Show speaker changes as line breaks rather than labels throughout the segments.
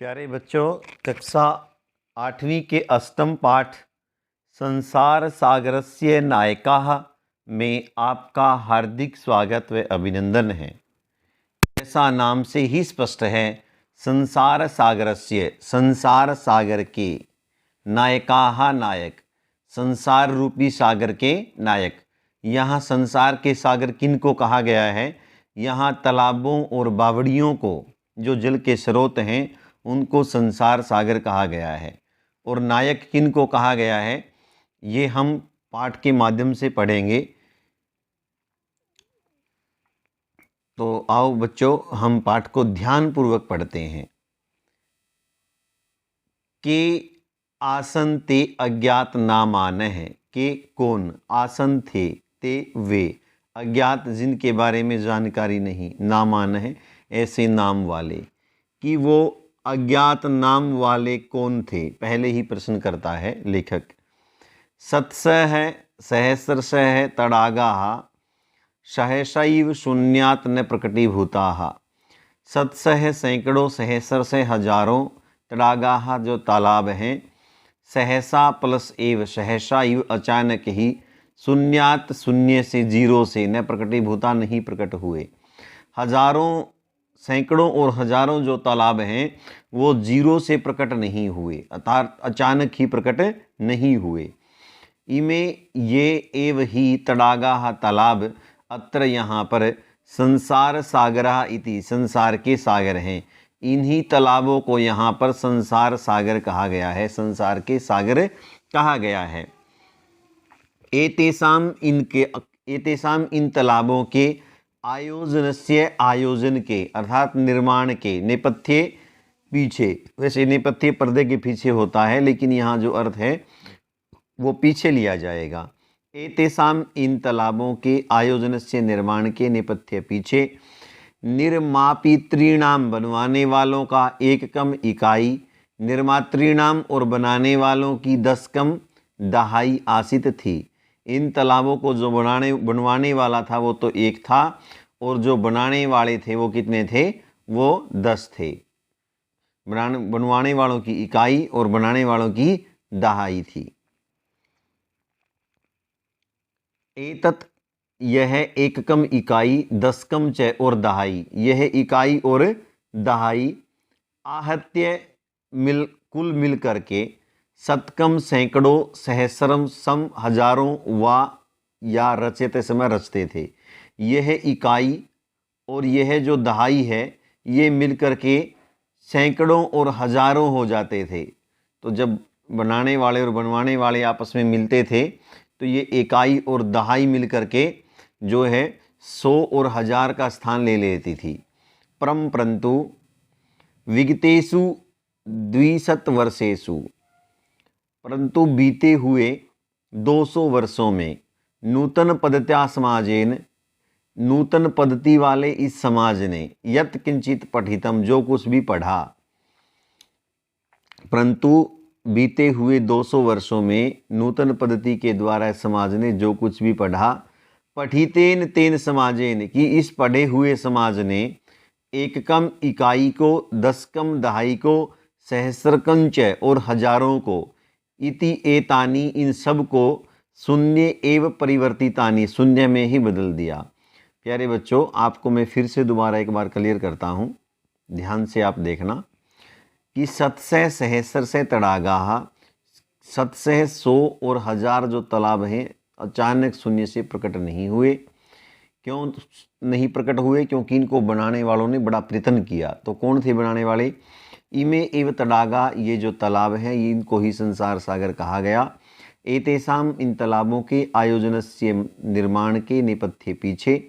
प्यारे बच्चों, कक्षा 8वीं के अष्टम पाठ संसार सागरस्य नायकाः में आपका हार्दिक स्वागत व अभिनंदन है। ऐसा नाम से ही स्पष्ट है, संसार सागरस्य, संसार सागर के, नायकाः नायक, संसार रूपी सागर के नायक। यहाँ संसार के सागर किन को कहा गया है? यहाँ तालाबों और बावड़ियों को, जो जल के स्रोत हैं, उनको संसार सागर कहा गया है। और नायक किन को कहा गया है, ये हम पाठ के माध्यम से पढ़ेंगे। तो आओ बच्चों, हम पाठ को ध्यानपूर्वक पढ़ते हैं। के आसन ते अज्ञात नामान है। के कौन? आसन थे, ते वे, अज्ञात जिनके बारे में जानकारी नहीं, नामान है ऐसे नाम वाले। कि वो अज्ञात नाम वाले कौन थे? पहले ही प्रश्न करता है लेखक। सत्स है, सहस्रश है, तड़ागाः सहसैव शून्यात् न प्रकटीभूताः। सत्स है सैकड़ों, सहस्रश है हजारों, तड़ागाः जो तालाब हैं, सहसा प्लस एव, सहसा एव अचानक ही, शून्यात शून्य से, जीरो से, न प्रकटीभूता नहीं प्रकट हुए। हजारों, सैकड़ों और हजारों जो तालाब हैं वो जीरो से प्रकट नहीं हुए, अर्थात अचानक ही प्रकट नहीं हुए। इमे ये एव ही तड़ागाः तालाब, अत्र यहाँ पर, संसार सागरः इति, संसार के सागर हैं। इन्हीं तालाबों को यहाँ पर संसार सागर कहा गया है, संसार के सागर कहा गया है। एतेषाम इन तालाबों के, आयोजनस्य आयोजन के, अर्थात निर्माण के, नेपथ्य पीछे, वैसे नेपथ्य पर्दे के पीछे होता है, लेकिन यहाँ जो अर्थ है वो पीछे लिया जाएगा। एतेषाम इन तालाबों के, आयोजनस्य निर्माण के, नेपथ्य पीछे, निर्मापितॄणाम बनवाने वालों का एक कम इकाई, निर्मातृणाम और बनाने वालों की 10 कम दहाई आसित थी। इन तालाबों को जो बनवाने वाला था वो तो एक था, और जो बनाने वाले थे वो कितने थे? वो 10 थे। बनवाने वालों की इकाई और बनाने वालों की दहाई थी। एतत्, यह एक कम इकाई, 10 कम च और दहाई, यह इकाई और दहाई, आहत्य कुल मिल करके, शतकम सैकड़ों, सहस्रम सम हजारों, वा या रचते समय रचते थे। यह इकाई और यह जो दहाई है ये मिल करके सैकड़ों और हजारों हो जाते थे। तो जब बनाने वाले और बनवाने वाले आपस में मिलते थे तो ये इकाई और दहाई मिल करके जो है 100 और 1000 का स्थान ले लेती थी। परंतु विगतेषु 200 वर्षेषु, परंतु बीते हुए 200 वर्षों में, नूतन पद्धत्या समाजेन, नूतन पद्धति वाले इस समाज ने, यत् किंचित पठितम, जो कुछ भी पढ़ा, परंतु बीते हुए 200 वर्षों में नूतन पद्धति के द्वारा समाज ने जो कुछ भी पढ़ा, पठितेन तेन समाजेन, कि इस पढ़े हुए समाज ने, एक कम इकाई को, 10 कम दहाई को, सहस्रकंच और हजारों को, इति एतानी, इन सब को, शून्य एव परिवर्तितानी, शून्य में ही बदल दिया। प्यारे बच्चों, आपको मैं फिर से दोबारा एक बार क्लियर करता हूँ, ध्यान से आप देखना कि सत्सह सहस्र से तड़ागाः, सत्सह 100 और 1000 जो तालाब हैं अचानक शून्य से प्रकट नहीं हुए। क्यों नहीं प्रकट हुए? क्योंकि इनको बनाने वालों ने बड़ा प्रयत्न किया। तो कौन थे बनाने वाले? इमे एव तड़ागा, ये जो तालाब हैं इनको ही संसार सागर कहा गया। एतेषाम, इन तालाबों के, आयोजनस्य निर्माण के, नेपथ्य पीछे,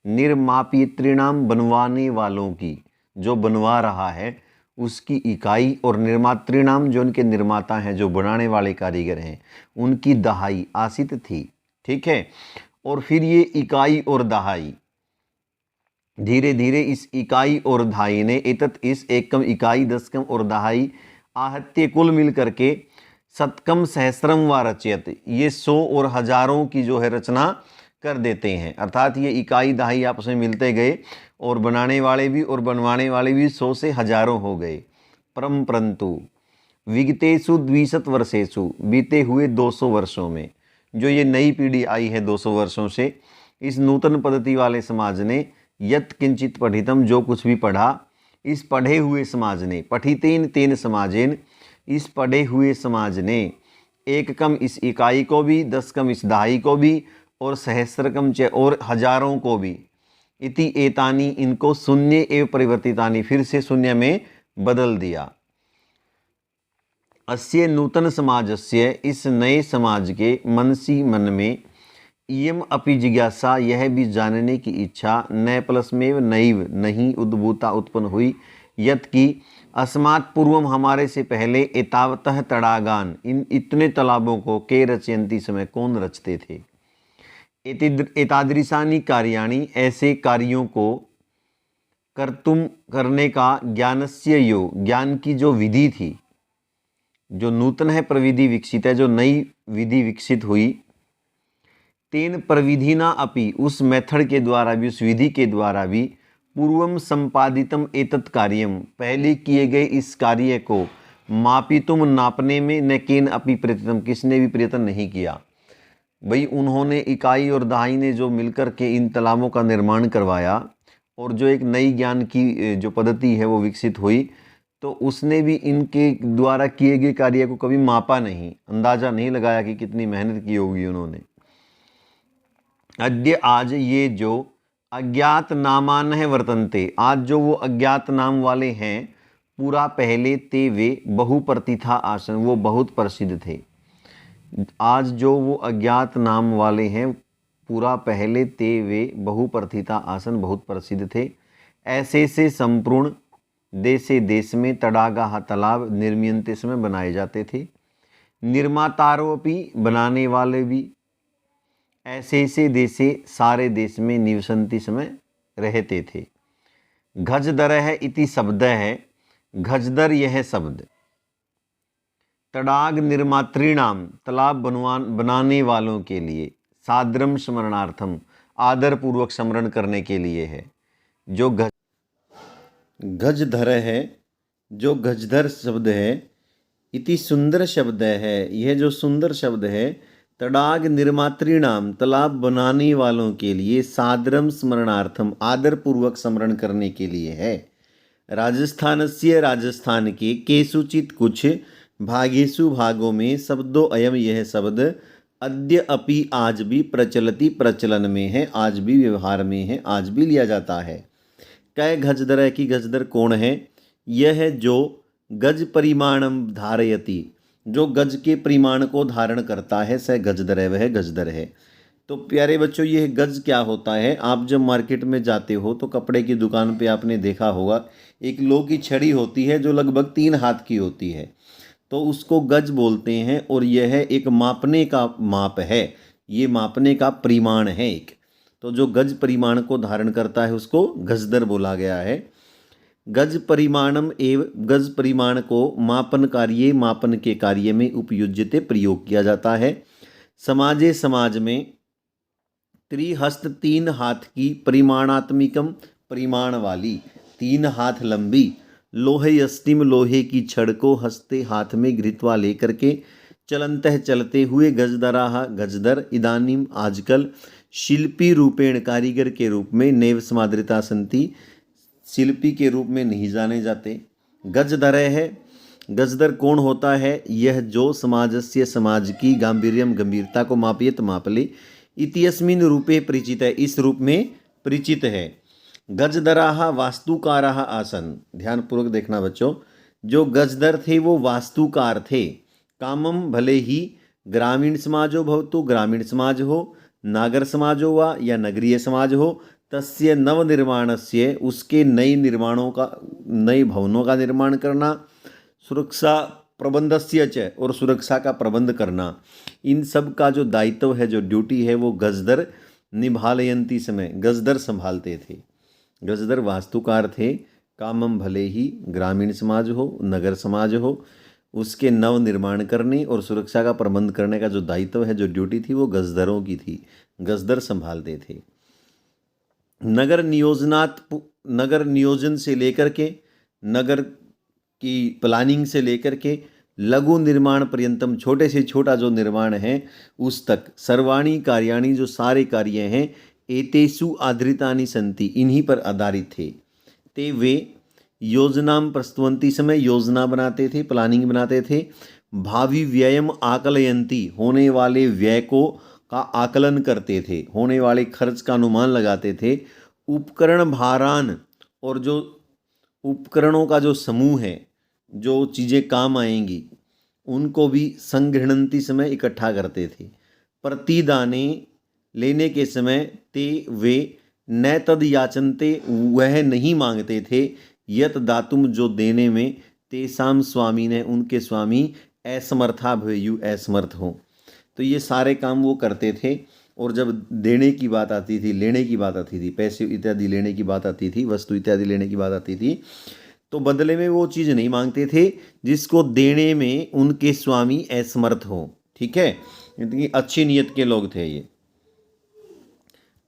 निर्मापितॄणाम बनवाने वालों की, जो बनवा रहा है उसकी इकाई, और निर्मातृणाम जो उनके निर्माता हैं, जो बनाने वाले कारीगर हैं, उनकी दहाई आसित थी। ठीक है। और फिर ये इकाई और दहाई, धीरे धीरे इस इकाई और दहाई ने, एतत् इस एक कम इकाई, 10 कम और दहाई, आहत्य कुल मिल करके, शतकम सहस्रम व रचयत, ये 100 और हजारों की जो है रचना कर देते हैं। अर्थात ये इकाई दहाई आपस में मिलते गए और बनाने वाले भी और बनवाने वाले भी 100 से हजारों हो गए। परम परंतु विगतेषु 20 वर्षेषु बीते हुए 200 वर्षों में, जो ये नई पीढ़ी आई है 200 वर्षों से, इस नूतन पद्धति वाले समाज ने यत् किंचित पठितम, जो कुछ भी पढ़ा, इस पढ़े हुए समाज ने, पठितेन तेन समाजेन, इस पढ़े हुए समाज ने, एक कम इस इकाई को भी, 10 कम इस दहाई को भी, और सहस्त्रकम और हजारों को भी, इति एतानी, इनको शून्य एवं परिवर्तितानि, फिर से शून्य में बदल दिया। अस्य नूतन समाजस्य, इस नए समाज के, मनसी मन में, इयम अपि जिज्ञासा, यह भी जानने की इच्छा, न प्लसमेव नैव, नहीं उद्भूता उत्पन्न हुई, यत् की अस्मात् पूर्वम, हमारे से पहले, एतावतः तड़ागान, इन इतने तालाबों को, के रचयंती, समय कौन रचते थे, एतादृशानि कार्याणि, ऐसे कार्यों को, कर्तुम, करने का, ज्ञानस्य यो, ज्ञान की जो विधि थी, जो नूतन है प्रविधि विकसित है, जो नई विधि विकसित हुई, तेन प्रविधिना अपि, उस मेथड के द्वारा भी, उस विधि के द्वारा भी, पूर्वम संपादितम एतत् कार्यम, पहले किए गए इस कार्य को, मापितुम, नापने में, न केन अपि प्रयत्नम, किसने भी प्रयत्न नहीं किया। भाई उन्होंने, इकाई और दहाई ने जो मिलकर के इन तालाबों का निर्माण करवाया, और जो एक नई ज्ञान की जो पद्धति है वो विकसित हुई, तो उसने भी इनके द्वारा किए गए कार्य को कभी मापा नहीं, अंदाजा नहीं लगाया कि कितनी मेहनत की होगी उन्होंने। अद्य, आज, ये जो अज्ञात नामान है वर्तन्ते, आज जो वो अज्ञात नाम वाले हैं, पूरा पहले ते वे बहुप्रतिथा आसन, वो बहुत प्रसिद्ध थे। आज जो वो अज्ञात नाम वाले हैं, पूरा पहले ते वे बहुप्रतिथा आसन, बहुत प्रसिद्ध थे। ऐसे से संपूर्ण देशे देश में, तड़ागा, तालाब, निर्मीयन्ते, समय बनाए जाते थे। निर्मातारोपि, बनाने वाले भी, ऐसे से देशे, सारे देश में, निवसंती, समय रहते थे। घजदर है इति शब्द है, घजदर यह शब्द, तड़ाग निर्मातृणाम, तालाब बनाने वालों के लिए, साद्रम स्मरणार्थम, आदर पूर्वक स्मरण करने के लिए है। जो गजधर है, जो गजधर शब्द है, इति सुंदर शब्द है, यह जो सुंदर शब्द है, तड़ाग निर्मातृणाम, तालाब बनाने वालों के लिए, सादरम स्मरणार्थम, आदर पूर्वक स्मरण करने के लिए है। राजस्थानस्य, राजस्थान के, केषुचित, कुछ, भागेषु, भागों में, शब्दों अयम, यह शब्द, अद्य अपि, आज भी, प्रचलति, प्रचलन में है, आज भी व्यवहार में है, आज भी लिया जाता है। कै गजदर है कि गजदर कौन है, यह जो गज परिमाणम धारयति, जो गज के परिमाण को धारण करता है, सह गजदर है, वह गजदर है। तो प्यारे बच्चों, यह गज क्या होता है, आप जब मार्केट में जाते हो तो कपड़े की दुकान पे आपने देखा होगा, एक लोहे की छड़ी होती है जो लगभग 3 हाथ की होती है, तो उसको गज बोलते हैं, और यह एक मापने का माप है, ये मापने का परिमाण है एक। तो जो गज परिमाण को धारण करता है उसको गजदर बोला गया है। गज परिमाणम एव, गज परिमाण को मापन कार्य, मापन के कार्य में, उपयुज्यते, प्रयोग किया जाता है। समाजे, समाज में, त्रिहस्त, 3 हाथ की, परिमाणात्मिकम, परिमाण वाली, 3 हाथ लंबी, लोहे अस्तिम, लोहे की छड़ को, हस्ते, हाथ में, गृहीत्वा, लेकर के, चलंतः, चलते हुए, गजदराह, गजदर, इदानीम, आजकल, शिल्पी रूपेण, कारीगर के रूप में, नैव समादृता सन्ति, शिल्पी के रूप में नहीं जाने जाते। गजदर है, गजदर कौन होता है, यह जो समाजस्य, समाज की, गांभीर्यम, गंभीरता को, मापियत, माप ले, इत्यस्मिन् रूपे परिचित है, इस रूप में परिचित है। गजदराह वास्तुकाराः आसन, ध्यानपूर्वक देखना बच्चों, जो गजदर थे वो वास्तुकार थे। कामम, भले ही, ग्रामीण समाजो भवतु, ग्रामीण समाज हो, नागर समाजो वा, या नगरीय समाज हो, तस्य नवनिर्माणस्य, उसके नए निर्माणों का, नए भवनों का निर्माण करना, सुरक्षा प्रबंधस्य च, और सुरक्षा का प्रबंध करना, इन सब का जो दायित्व है, जो ड्यूटी है, वो गजदर निभालयंती, समय गजदर संभालते थे। गजदर वास्तुकार थे। कामम, भले ही, ग्रामीण समाज हो, नगर समाज हो, उसके नव निर्माण करने और सुरक्षा का प्रबंध करने का जो दायित्व है, जो ड्यूटी थी, वो गजदरों की थी, गजदर संभालते थे। नगर नियोजनात्, नगर नियोजन से लेकर के, नगर कि प्लानिंग से लेकर के लघु निर्माण पर्यंतम, छोटे से छोटा जो निर्माण है उस तक, सर्वाणी कार्याणी, जो सारे कार्य हैं, एतेषु आधृतानि सन्ति, इन्हीं पर आधारित थे। ते वे योजनाम प्रस्तुवन्ति, समय योजना बनाते थे, प्लानिंग बनाते थे। भावी व्ययम आकलयन्ति, होने वाले व्यय को का आकलन करते थे, होने वाले खर्च का अनुमान लगाते थे। उपकरण भारान, और जो उपकरणों का जो समूह है, जो चीज़ें काम आएंगी, उनको भी संगृह्णन्ति, समय इकट्ठा करते थे। प्रतिदाने, लेने के समय, ते वे न तद याचनते, वह नहीं मांगते थे, यत दातुम, जो देने में, तेसाम स्वामी ने, उनके स्वामी, असमर्था भयु, असमर्थ हो। तो ये सारे काम वो करते थे। और जब देने की बात आती थी, लेने की बात आती थी, पैसे इत्यादि लेने की बात आती थी, वस्तु इत्यादि लेने की बात आती थी, तो बदले में वो चीज़ नहीं मांगते थे जिसको देने में उनके स्वामी असमर्थ हो। ठीक है, इतनी अच्छी नीयत के लोग थे ये।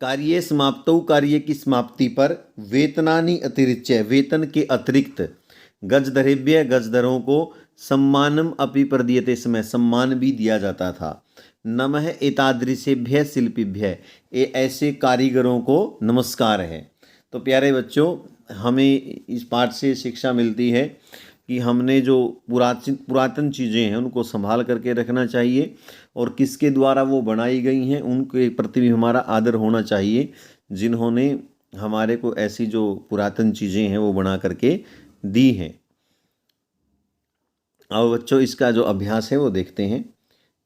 कार्य समाप्तौ, कार्य की समाप्ति पर, वेतनानि अतिरिच्य, वेतन के अतिरिक्त, गजधरेभ्य, गजधरों को, सम्मानम अपि प्रदीयते, समय सम्मान भी दिया जाता था। नमः एतादृशेभ्य शिल्पीभ्य, ये ऐसे कारीगरों को नमस्कार है। तो प्यारे बच्चों, हमें इस पाठ से शिक्षा मिलती है कि हमने जो पुरातन चीज़ें हैं उनको संभाल करके रखना चाहिए, और किसके द्वारा वो बनाई गई हैं उनके प्रति भी हमारा आदर होना चाहिए, जिन्होंने हमारे को ऐसी जो पुरातन चीज़ें हैं वो बना करके दी हैं। अब बच्चों, इसका जो अभ्यास है वो देखते हैं।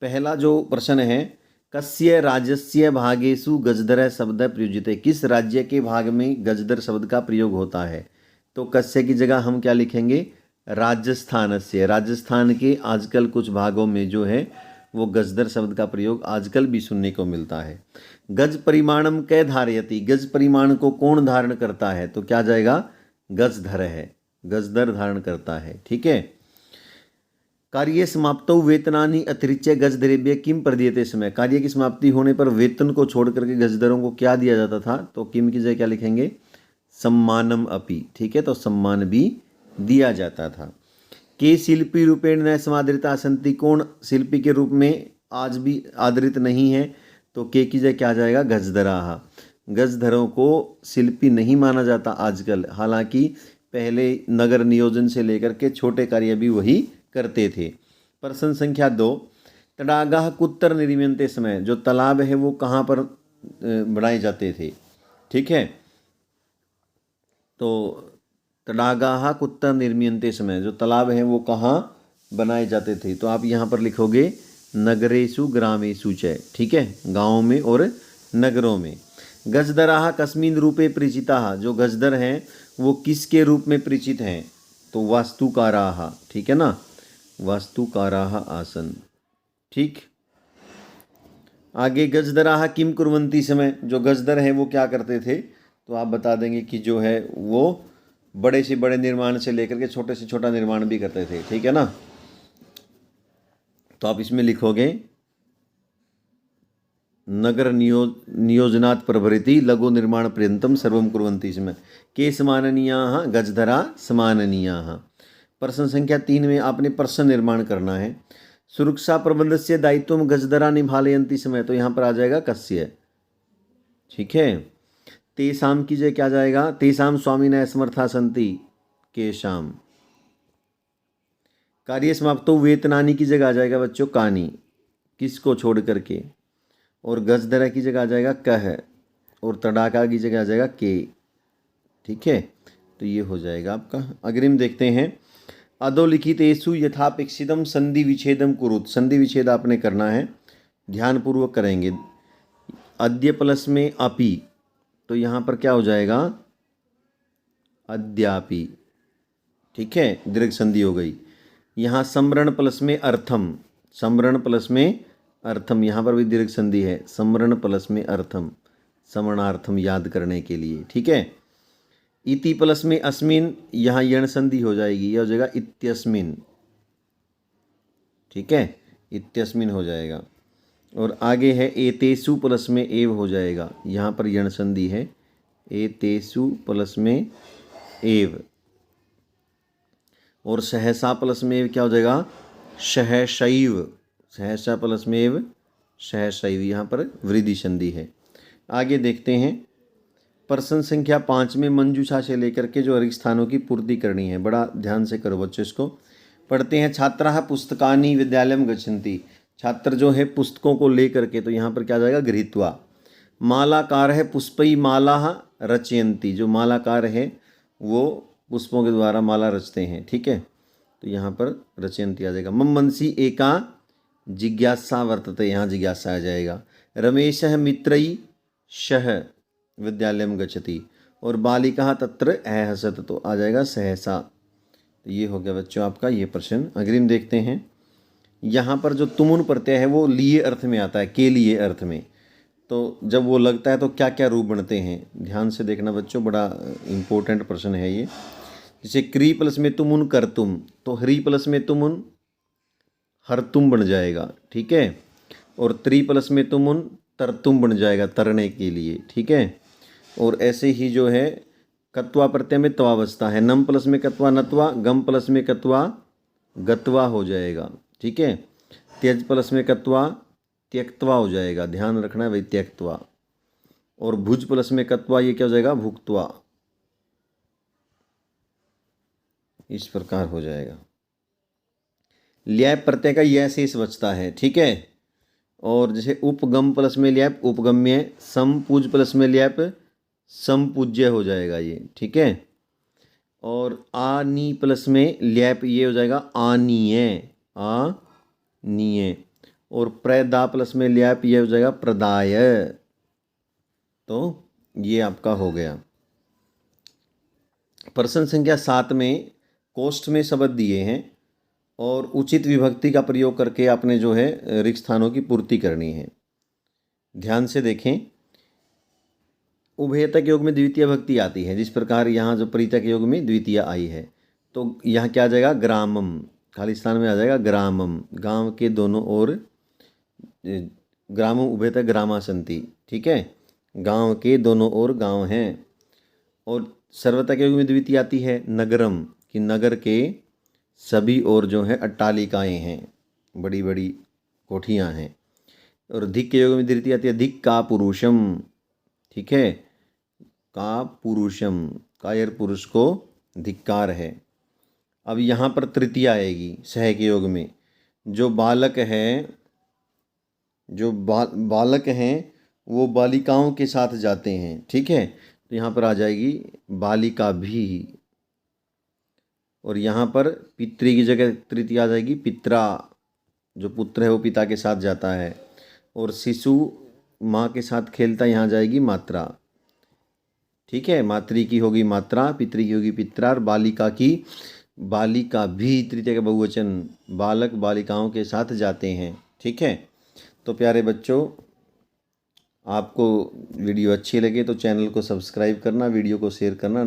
पहला जो प्रश्न है, कस्य राज्यस्य भागेषु गजधर शब्द प्रयुज्यते, किस राज्य के भाग में गजधर शब्द का प्रयोग होता है। तो कस्य की जगह हम क्या लिखेंगे, राजस्थान से। राजस्थान के आजकल कुछ भागों में जो है वो गजधर शब्द का प्रयोग आजकल भी सुनने को मिलता है। गज परिमाणम कै धारयति, गज परिमाण को कौन धारण करता है, तो क्या जाएगा, गजधर है, गजधर धारण करता है। ठीक है। कार्य समाप्तौ वेतनानि अतिरिच्य गजधरेभ्य किम प्रदीयते, समय कार्य की समाप्ति होने पर वेतन को छोड़ करके गजधरों को क्या दिया जाता था, तो किम की जगह क्या लिखेंगे, सम्मानम अपि। ठीक है, तो सम्मान भी दिया जाता था। के शिल्पी रूपेण न समादृता सन्ति, कौन शिल्पी के रूप में आज भी आदरित नहीं है, तो के की जगह क्या जाएगा, गजधराः। गजधरों को शिल्पी नहीं माना जाता आजकल, हालांकि पहले नगर नियोजन से लेकर के छोटे कार्य भी वही करते थे। प्रश्न संख्या 2, तडागाः कुत्र निर्मीयन्ते, समय जो तालाब है वो कहाँ पर बनाए जाते थे। ठीक है, तो तडागाः कुत्र निर्मीयन्ते, समय जो तालाब है वो कहाँ बनाए जाते थे, तो आप यहाँ पर लिखोगे नगरेषु ग्रामेषु च। ठीक है, गाँव में और नगरों में। गजधराः कस्मिन् रूपे परिचिताः, जो गजधर हैं वो किसके रूप में परिचित हैं, तो वास्तुकाराः। ठीक है ना, वास्तुकाराः आसन। ठीक, आगे गजधराः किम कुर्वन्ति, समय जो गजधर हैं वो क्या करते थे, तो आप बता देंगे कि जो है वो बड़े से बड़े निर्माण से लेकर के छोटे से छोटा निर्माण भी करते थे। ठीक है ना, तो आप इसमें लिखोगे नगर नियोजनात् प्रभृति लघु निर्माण पर्यंतम सर्वम कुर्वन्ति, इसमें के समाननीयाः गजधरा समाननीयाः। प्रश्न संख्या 3 में आपने प्रश्न निर्माण करना है। सुरक्षा प्रबंधस्य दायित्वम गजधरा निभालयन्ति, समय तो यहाँ पर आ जाएगा कस्य। ठीक है, तेषाम की जगह क्या जाएगा, तेषाम स्वामिनः असमर्था सन्ति, केषाम। कार्य समाप्तो वेतनानि की जगह आ जाएगा बच्चों कानि, किसको छोड़ करके, और गजधरा की जगह आ जाएगा कह, और तड़ाका की जगह आ जाएगा के। ठीक है, तो ये हो जाएगा आपका। अग्रिम देखते हैं। अधोलिखितेषु यथापेक्षितम संधि विच्छेदम कुरुत, संधि विच्छेद आपने करना है, ध्यानपूर्वक करेंगे। अद्य प्लस में अपि, तो यहाँ पर क्या हो जाएगा, अद्यापि। ठीक है, दीर्घ संधि हो गई। यहाँ समरण प्लस में अर्थम, समरण प्लस में अर्थम, यहाँ पर भी दीर्घ संधि है, समरण प्लस में अर्थम, समरणार्थम याद करने के लिए। ठीक है, इति प्लस में अस्मिन, यहाँ यण संधि हो जाएगी, यह हो जाएगा इत्यस्मिन। ठीक है, इत्यस्मिन हो जाएगा। और आगे है एतेषु प्लस में एव हो जाएगा, यहाँ पर यण संधि है, एतेषु प्लस में एव। और सहसा प्लस में क्या हो जाएगा, सहशैव, सहसा प्लस में एव सहशैव, यहाँ पर वृद्धि संधि है। आगे देखते हैं, प्रश्न संख्या 5 में मंजूषा से लेकर के जो रिक्त स्थानों की पूर्ति करनी है, बड़ा ध्यान से करो बच्चों, इसको पढ़ते हैं। छात्राः पुस्तकानि विद्यालयं गच्छन्ति, छात्र जो है पुस्तकों को लेकर के, तो यहाँ पर क्या जाएगा, गृहीत्वा। मालाकार है पुष्पै मालाः रचयन्ति, जो मालाकार है वो पुष्पों के द्वारा माला रचते हैं, ठीक है, तो यहाँ पर रचयन्ति आ जाएगा। मम मनसि एका जिज्ञासा वर्तते, यहाँ जिज्ञासा आ जाएगा। रमेशः मित्रैः सह विद्यालयं गच्छति, और बालिका तत्र अहसत, तो आ जाएगा सहसा। तो ये हो गया बच्चों आपका ये प्रश्न। अग्रिम देखते हैं, यहाँ पर जो तुमुन प्रत्यय है वो लिए अर्थ में आता है, के लिए अर्थ में, तो जब वो लगता है तो क्या क्या रूप बनते हैं, ध्यान से देखना बच्चों, बड़ा इम्पोर्टेंट प्रश्न है ये। जैसे क्री प्लस में तुमुन कर तुम, तो हरी प्लस में तुमुन हर तुम बन जाएगा, ठीक है, और त्री प्लस में तुमुन तर तुम बन जाएगा, तरने के लिए, ठीक है। और ऐसे ही जो है कत्वा प्रत्यय में त्वा बचता है, नम प्लस में कत्वा नत्वा, गम प्लस में कत्वा गत्वा हो जाएगा, ठीक है। त्यज प्लस में कत्वा त्यक्त्वा हो जाएगा, ध्यान रखना है भाई, त्यक्त्वा। और भुज प्लस में कत्वा, ये क्या हो जाएगा, भुक्त्वा, इस प्रकार हो जाएगा। ल्याय प्रत्यय का यह शेष बचता है, ठीक है। और जैसे उपगम प्लस में ल्याप उपगम्य, समपूज प्लस में ल्याप समपूज्य हो जाएगा ये, ठीक है। और आनी प्लस में ल्याप, ये हो जाएगा आनीय, आनीय। और प्रदा प्लस में ल्याप, ये हो जाएगा प्रदाय। तो ये आपका हो गया। प्रश्न संख्या 7 में कोष्ठ में शब्द दिए हैं और उचित विभक्ति का प्रयोग करके आपने जो है रिक्त स्थानों की पूर्ति करनी है। ध्यान से देखें, उभयतक योग में द्वितीय भक्ति आती है, जिस प्रकार यहाँ जो परितक योग में द्वितीय आई है, तो यहाँ क्या आ जाएगा, ग्रामम, खाली स्थान में आ जाएगा ग्रामम, गांव के दोनों ओर, ग्रामम उभयतक ग्रामा संति, ठीक है, गांव के दोनों ओर गांव हैं। और सर्वतक योग में द्वितीय आती है नगरम, कि नगर के सभी ओर जो है अट्टालिकाएँ हैं, बड़ी बड़ी कोठियाँ हैं। और धिक के योग में द्वितीय आती है धिक का पुरुषम, ठीक है, का पुरुषम, कायर पुरुष को धिक्कार है। अब यहाँ पर तृतीय आएगी सह के योग में, जो बालक है, जो बालक हैं वो बालिकाओं के साथ जाते हैं, ठीक है, तो यहाँ पर आ जाएगी बालिका भी। और यहाँ पर पितृ की जगह तृतीय आ जाएगी पित्रा, जो पुत्र है वो पिता के साथ जाता है। और शिशु माँ के साथ खेलता, यहाँ जाएगी मात्रा, ठीक है, मातृ की होगी मात्रा, पितृ की होगी पित्रा, और बालिका की बालिका भी तृतीय का बहुवचन, बालक बालिकाओं के साथ जाते हैं, ठीक है। तो प्यारे बच्चों, आपको वीडियो अच्छी लगे तो चैनल को सब्सक्राइब करना, वीडियो को शेयर करना।